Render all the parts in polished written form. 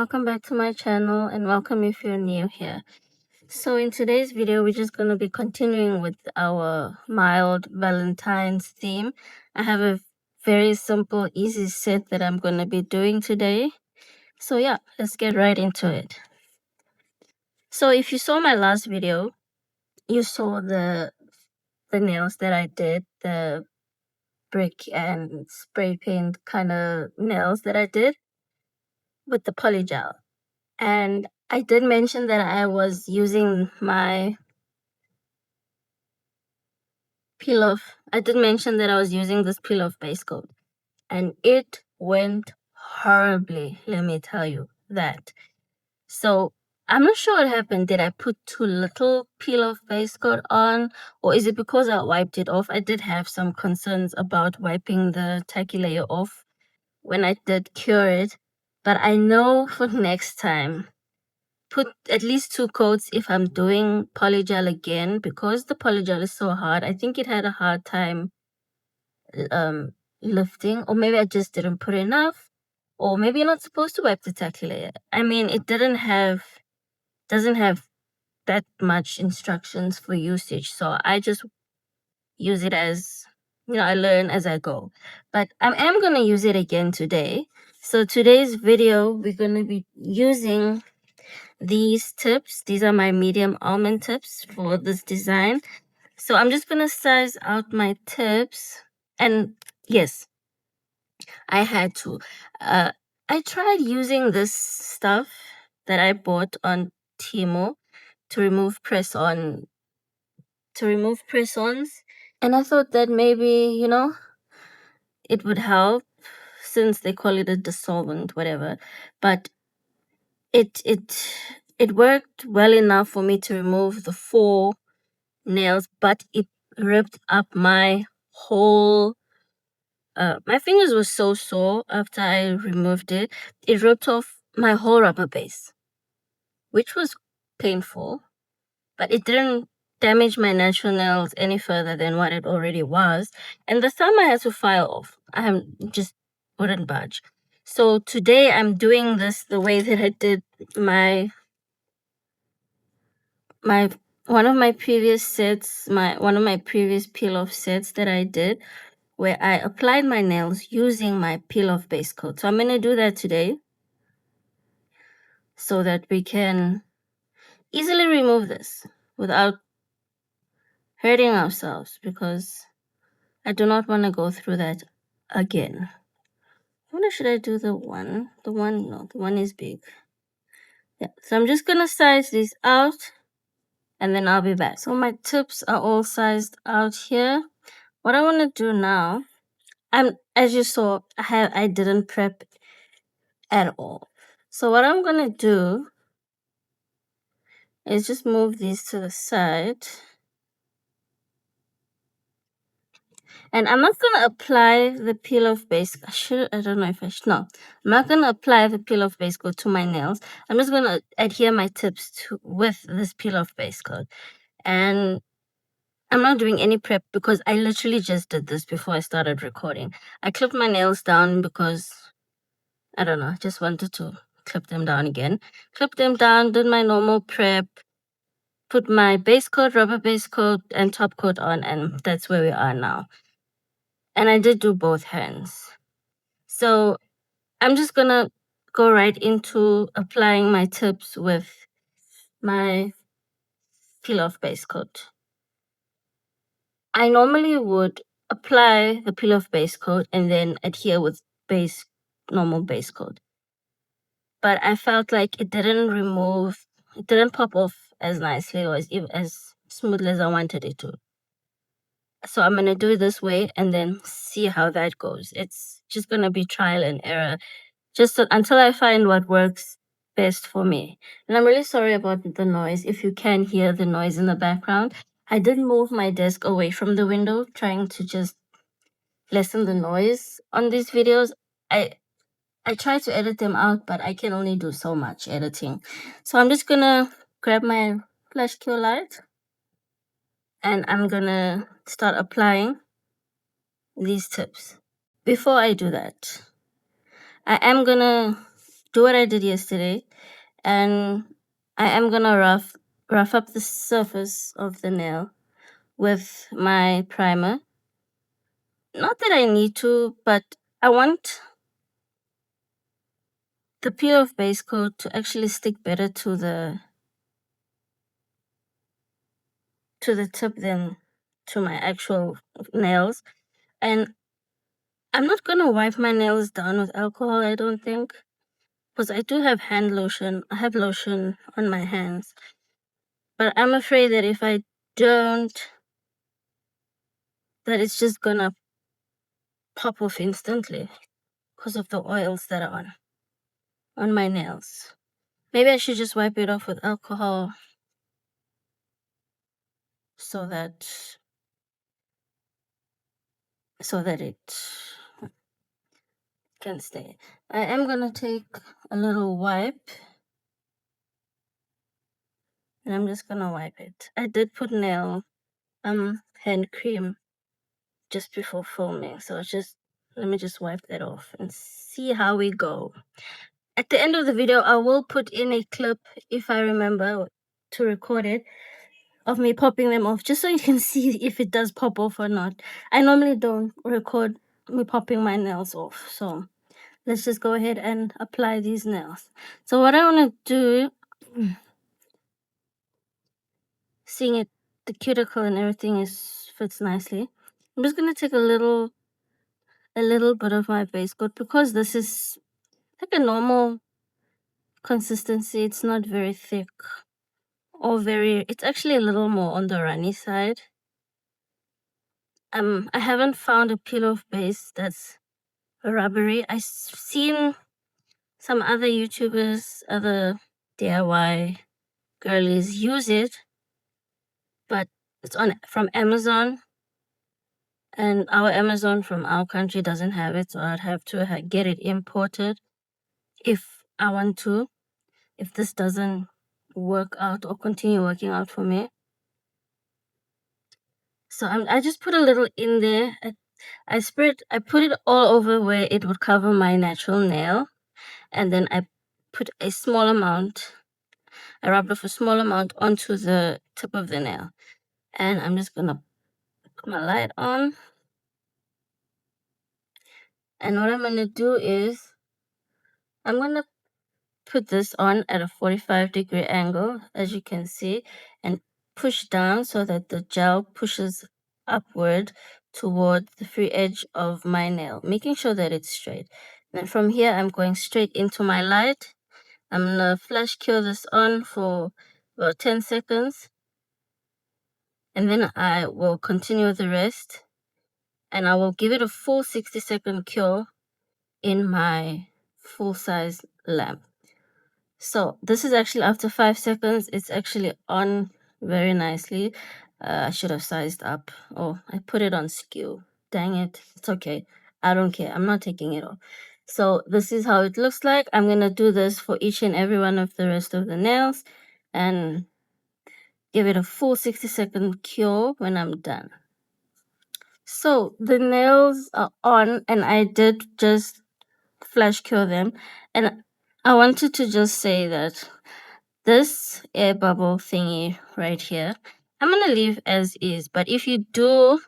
welcome back to my channel, and welcome if you're new here. So in today's video, we're just going to be continuing with our mild Valentine's theme. I have a very simple, easy set that I'm going to be doing today. So yeah, let's get right into it. So if you saw my last video, you saw the nails that I did, the brick and spray paint kind of nails that I did with the polygel. And I did mention that I was using my peel-off. I did mention that I was using this peel-off base coat. And it went horribly, let me tell you that. So I'm not sure what happened. Did I put too little peel-off base coat on? Or is it because I wiped it off? I did have some concerns about wiping the tacky layer off when I did cure it. But I know for next time, put at least 2 coats if I'm doing polygel again, because the polygel is so hard. I think it had a hard time lifting, or maybe I just didn't put enough, or maybe you're not supposed to wipe the tacky layer. I mean, it doesn't have that much instructions for usage, so I just use it as, I learn as I go. But I am going to use it again today. So today's video, we're going to be using these tips. These are my medium almond tips for this design. So I'm just gonna size out my tips. And yes, I had to. I tried using this stuff that I bought on Temu to remove press-ons. And I thought that maybe, it would help, since they call it a dissolvent, whatever. But it worked well enough for me to remove the 4 nails, but it ripped up my whole my fingers were so sore after I removed it. It ripped off my whole rubber base, which was painful, but it didn't damage my natural nails any further than what it already was. And the thumb I had to file off. I just wouldn't budge. So today I'm doing this the way that I did one of my previous peel-off sets that I did, where I applied my nails using my peel-off base coat. So I'm going to do that today so that we can easily remove this without hurting ourselves, because I do not want to go through that again. I wonder, should I do the one? No, the one is big. Yeah, so I'm just going to size these out, and then I'll be back. So my tips are all sized out here. What I want to do now, as you saw, I didn't prep at all. So what I'm gonna do is just move these to the side, and I'm not gonna apply the peel-off base. I don't know if I should. No, I'm not gonna apply the peel-off base coat to my nails. I'm just gonna adhere my tips with this peel-off base coat, and I'm not doing any prep because I literally just did this before I started recording. I clipped my nails down because, I don't know, I just wanted to clip them down again. Clipped them down, did my normal prep, put my base coat, rubber base coat, and top coat on, and that's where we are now. And I did do both hands. So I'm just gonna go right into applying my tips with my peel-off base coat. I normally would apply the peel-off base coat and then adhere with normal base coat. But I felt like it didn't pop off as nicely or as smoothly as I wanted it to. So I'm going to do it this way and then see how that goes. It's just going to be trial and error, until I find what works best for me. And I'm really sorry about the noise. If you can hear the noise in the background, I did move my desk away from the window, trying to just lessen the noise on these videos. I try to edit them out, but I can only do so much editing. So I'm just going to grab my flash cure light, and I'm going to start applying these tips. Before I do that, I am going to do what I did yesterday, and I am gonna rough up the surface of the nail with my primer. Not that I need to, but I want the peel of base coat to actually stick better to the tip than to my actual nails. And I'm not gonna wipe my nails down with alcohol, I don't think, because I do have hand lotion. I have lotion on my hands, but I'm afraid that if I don't, that it's just gonna pop off instantly because of the oils that are on my nails. Maybe I should just wipe it off with alcohol so that it can stay. I am gonna take a little wipe and I'm just gonna wipe it. I did put nail hand cream just before filming, so let me just wipe that off and see how we go. At the end of the video, I will put in a clip, if I remember to record it, of me popping them off, just so you can see if it does pop off or not. I normally don't record me popping my nails off, so let's just go ahead and apply these nails. So what I want to do, seeing it, the cuticle and everything fits nicely, I'm just gonna take a little bit of my base coat, because this is like a normal consistency. It's not very thick or it's actually a little more on the runny side. I haven't found a peel of base that's rubbery. I've seen some other YouTubers, other DIY girlies use it, but it's from Amazon, and our Amazon from our country doesn't have it, so I'd have to get it imported if I want to, if this doesn't work out or continue working out for me. So I just put a little in there. I put it all over where it would cover my natural nail, and then I put a small amount. I rubbed off a small amount onto the tip of the nail, and I'm just gonna put my light on. And what I'm gonna do is I'm gonna put this on at a 45-degree angle, as you can see, and push down so that the gel pushes upward toward the free edge of my nail, making sure that it's straight. And from here, I'm going straight into my light. I'm gonna flash cure this on for about 10 seconds, and then I will continue the rest, and I will give it a full 60-second cure in my full-size lamp. So this is actually after 5 seconds. It's actually on very nicely. I should have sized up. Oh, I put it on skew. Dang it. It's okay. I don't care. I'm not taking it off. So this is how it looks like. I'm going to do this for each and every one of the rest of the nails and give it a full 60-second cure when I'm done. So the nails are on, and I did just flash cure them. And I wanted to just say that this air bubble thingy right here, I'm gonna leave as is. But if you do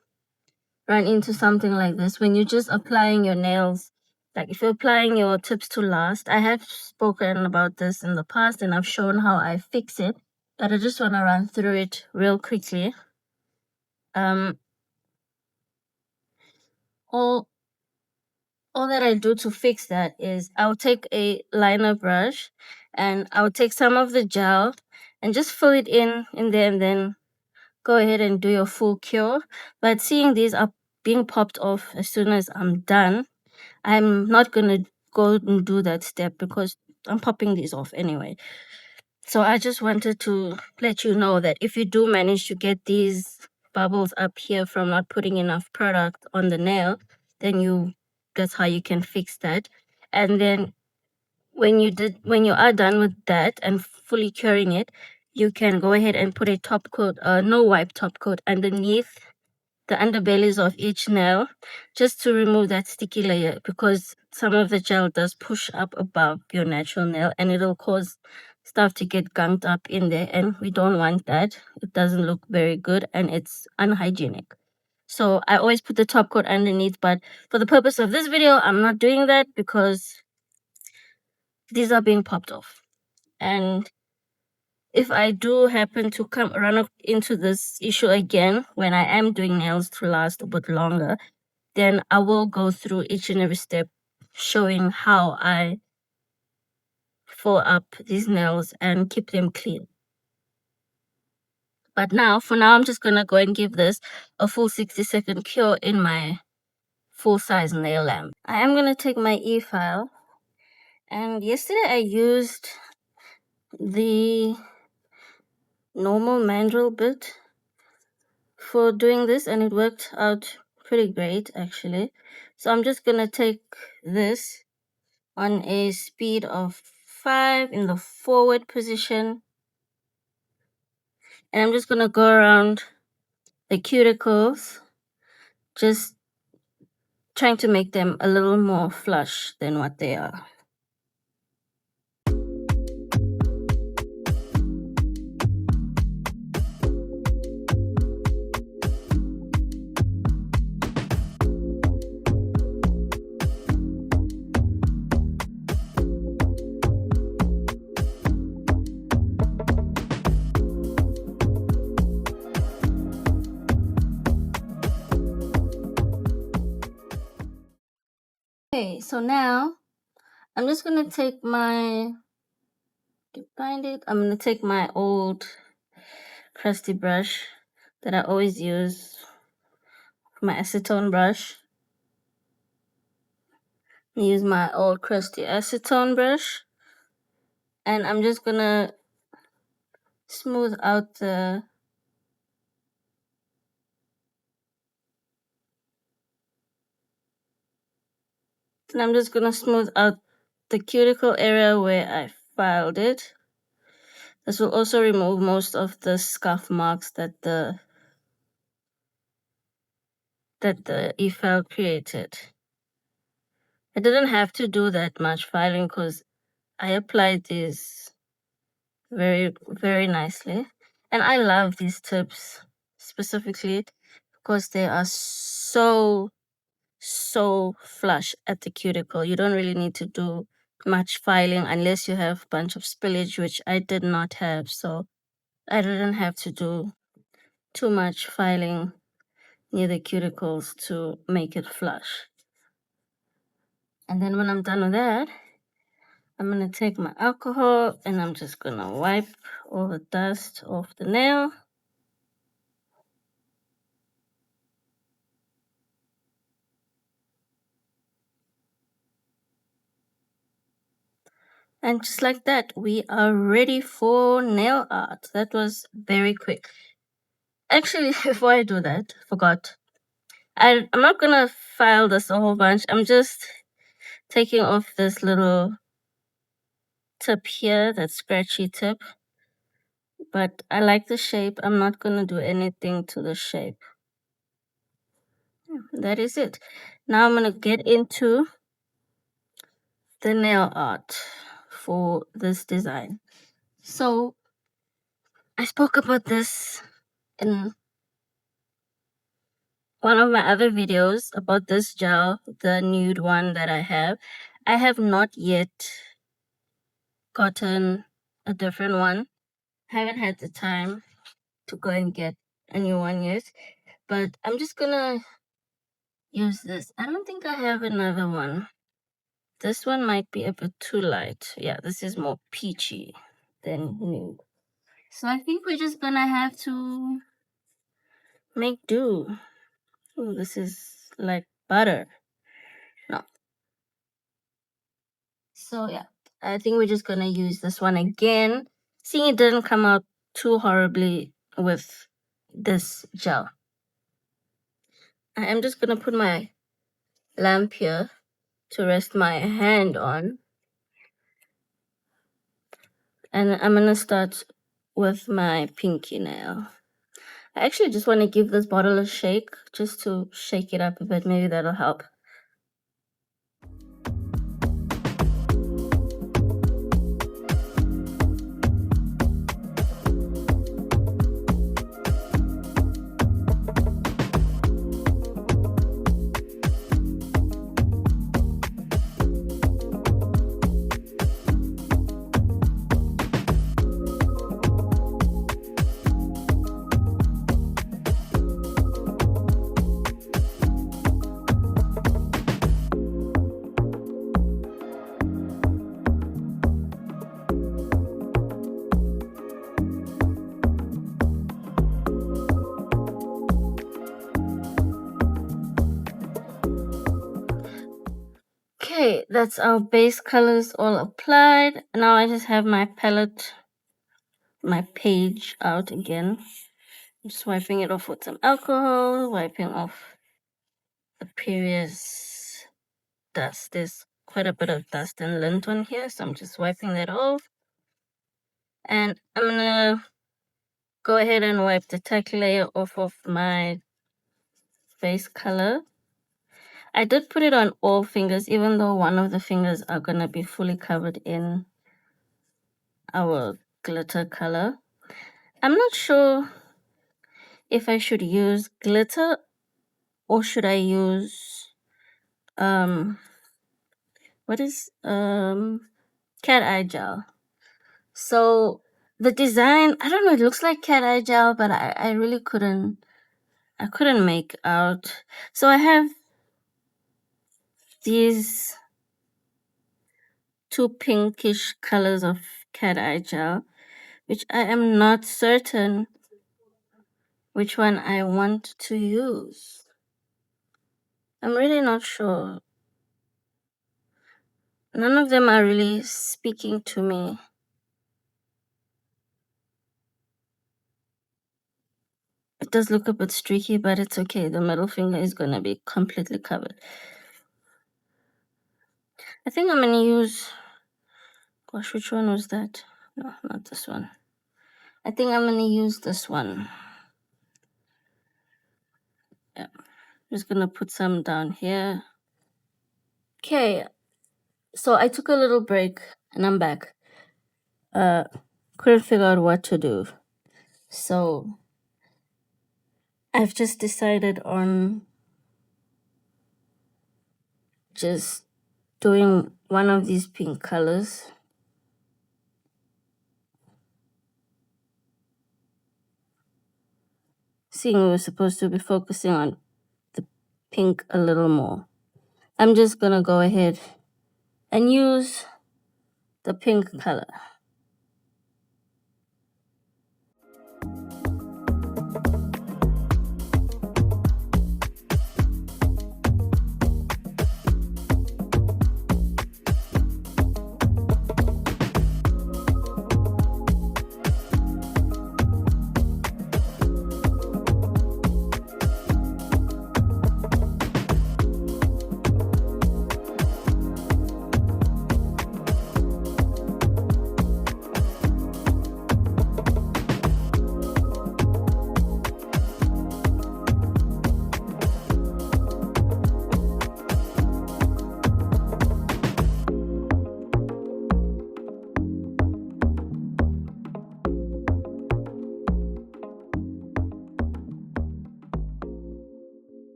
run into something like this when you're just applying your nails, like if you're applying your tips to last, I have spoken about this in the past and I've shown how I fix it, but I just want to run through it real quickly. All that I do to fix that is I'll take a liner brush and I'll take some of the gel and just fill it in there, and then go ahead and do your full cure. But seeing these are being popped off as soon as I'm done, I'm not going to go and do that step because I'm popping these off anyway. So I just wanted to let you know that if you do manage to get these bubbles up here from not putting enough product on the nail, then that's how you can fix that. And then when you are done with that and fully curing it, you can go ahead and put a top coat, no wipe top coat underneath the underbellies of each nail, just to remove that sticky layer, because some of the gel does push up above your natural nail and it'll cause stuff to get gunked up in there, and we don't want that. It doesn't look very good and it's unhygienic. So I always put the top coat underneath, but for the purpose of this video, I'm not doing that because these are being popped off. And if I do happen to run up into this issue again when I am doing nails to last a bit longer, then I will go through each and every step showing how I fill up these nails and keep them clean. But for now, I'm just going to go and give this a full 60-second cure in my full-size nail lamp. I am going to take my e-file, and yesterday I used the normal mandrel bit for doing this and it worked out pretty great actually. So I'm just going to take this on a speed of 5 in the forward position, and I'm just going to go around the cuticles, just trying to make them a little more flush than what they are. Okay, so now I'm just going to take my, I'm going to take my old crusty brush that I always use, my acetone brush. Use my old crusty acetone brush, and I'm just going to smooth out the cuticle area where I filed it. This will also remove most of the scuff marks that the e-file created. I didn't have to do that much filing because I applied these very, very nicely. And I love these tips specifically because they are so flush at the cuticle. You don't really need to do much filing unless you have a bunch of spillage, which I did not have. So I didn't have to do too much filing near the cuticles to make it flush. And then when I'm done with that, I'm going to take my alcohol and I'm just going to wipe all the dust off the nail. And just like that, we are ready for nail art. That was very quick. Actually, before I do that, forgot. I'm not going to file this a whole bunch. I'm just taking off this little tip here, that scratchy tip. But I like the shape. I'm not going to do anything to the shape. That is it. Now I'm going to get into the nail art for this design. So I spoke about this in one of my other videos about this gel, the nude one that I have. I have not yet gotten a different one. I haven't had the time to go and get a new one yet, but I'm just gonna use this. I don't think I have another one. This one might be a bit too light. Yeah, this is more peachy than nude. So I think we're just gonna have to make do. Ooh, this is like butter. No. So yeah, I think we're just gonna use this one again. Seeing it didn't come out too horribly with this gel. I am just gonna put my lamp here to rest my hand on. And I'm gonna start with my pinky nail. I actually just want to give this bottle a shake, just to shake it up a bit. Maybe that'll help. Okay, that's our base colors all applied. Now I just have my palette, my page out again. I'm just wiping it off with some alcohol, wiping off the previous dust. There's quite a bit of dust and lint on here, so I'm just wiping that off. And I'm gonna go ahead and wipe the tack layer off of my base color. I did put it on all fingers, even though one of the fingers are gonna be fully covered in our glitter color. I'm not sure if I should use glitter or should I use what is cat eye gel. So the design, I don't know, it looks like cat eye gel, but I really couldn't make out. So I have these two pinkish colors of cat eye gel, which I am not certain which one I want to use. I'm really not sure. None of them are really speaking to me. It does look a bit streaky, but it's okay. The middle finger is gonna be completely covered. I think I'm gonna use, gosh, which one was that? No, not this one. I think I'm gonna use this one. Yeah, I'm just gonna put some down here. Okay, so I took a little break and I'm back. Couldn't figure out what to do. So I've just decided on just doing one of these pink colors. Seeing we were supposed to be focusing on the pink a little more. I'm just gonna go ahead and use the pink color.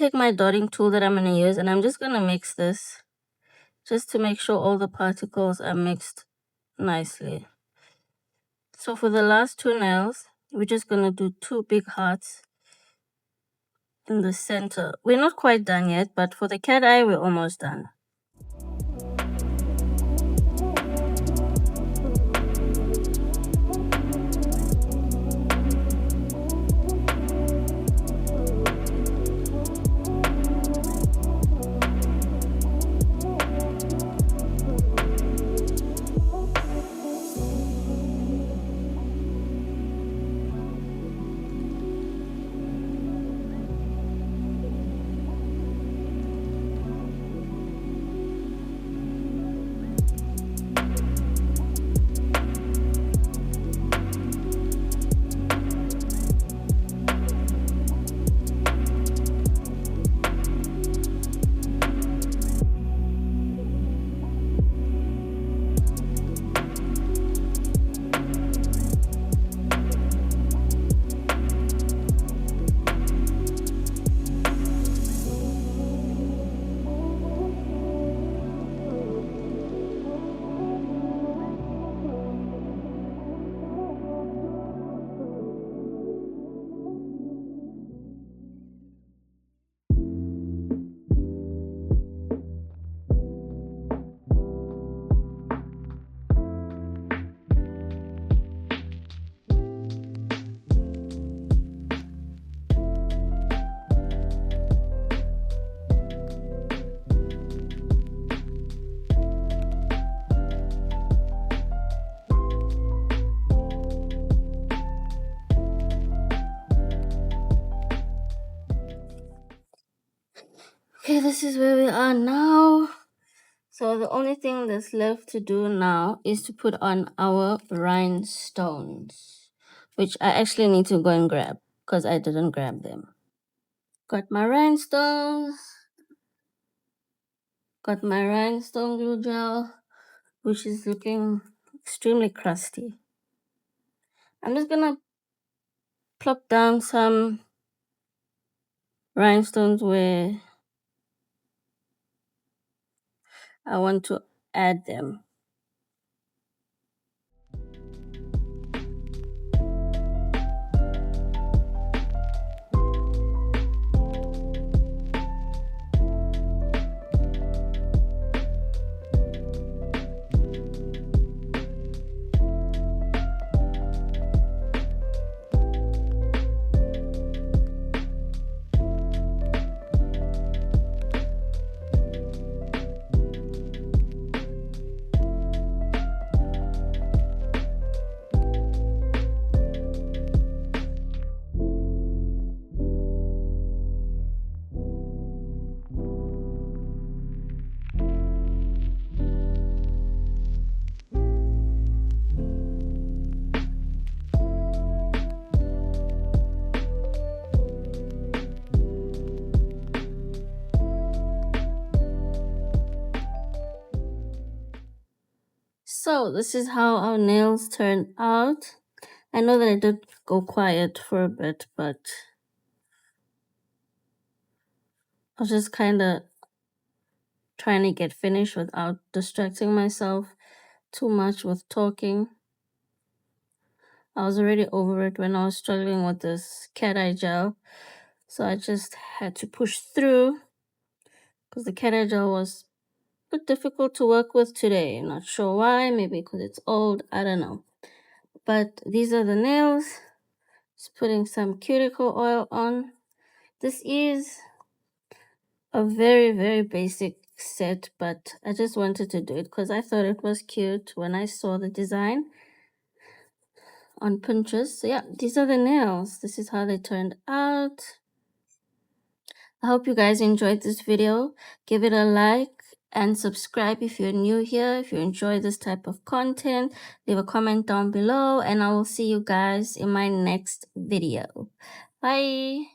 take my dotting tool that I'm going to use, and I'm just going to mix this just to make sure all the particles are mixed nicely. So for the last two nails, we're just going to do two big hearts in the center. We're not quite done yet, but for the cat eye, we're almost done. Okay, this is where we are now. So the only thing that's left to do now is to put on our rhinestones, which I actually need to go and grab because I didn't grab them. Got my rhinestones. Got my rhinestone glue gel, which is looking extremely crusty. I'm just gonna plop down some rhinestones where I want to add them. So this is how our nails turned out. I know that I did go quiet for a bit, but I was just kind of trying to get finished without distracting myself too much with talking. I was already over it when I was struggling with this cat eye gel. So I just had to push through because the cat eye gel was a bit difficult to work with today. Not sure why, maybe because it's old, I don't know. But these are the nails. Just putting some cuticle oil on. This is a very, very basic set, but I just wanted to do it because I thought it was cute when I saw the design on Pinterest. So yeah, these are the nails. This is how they turned out. I hope you guys enjoyed this video. Give it a like and subscribe if you're new here. If you enjoy this type of content, leave a comment down below and I will see you guys in my next video. Bye.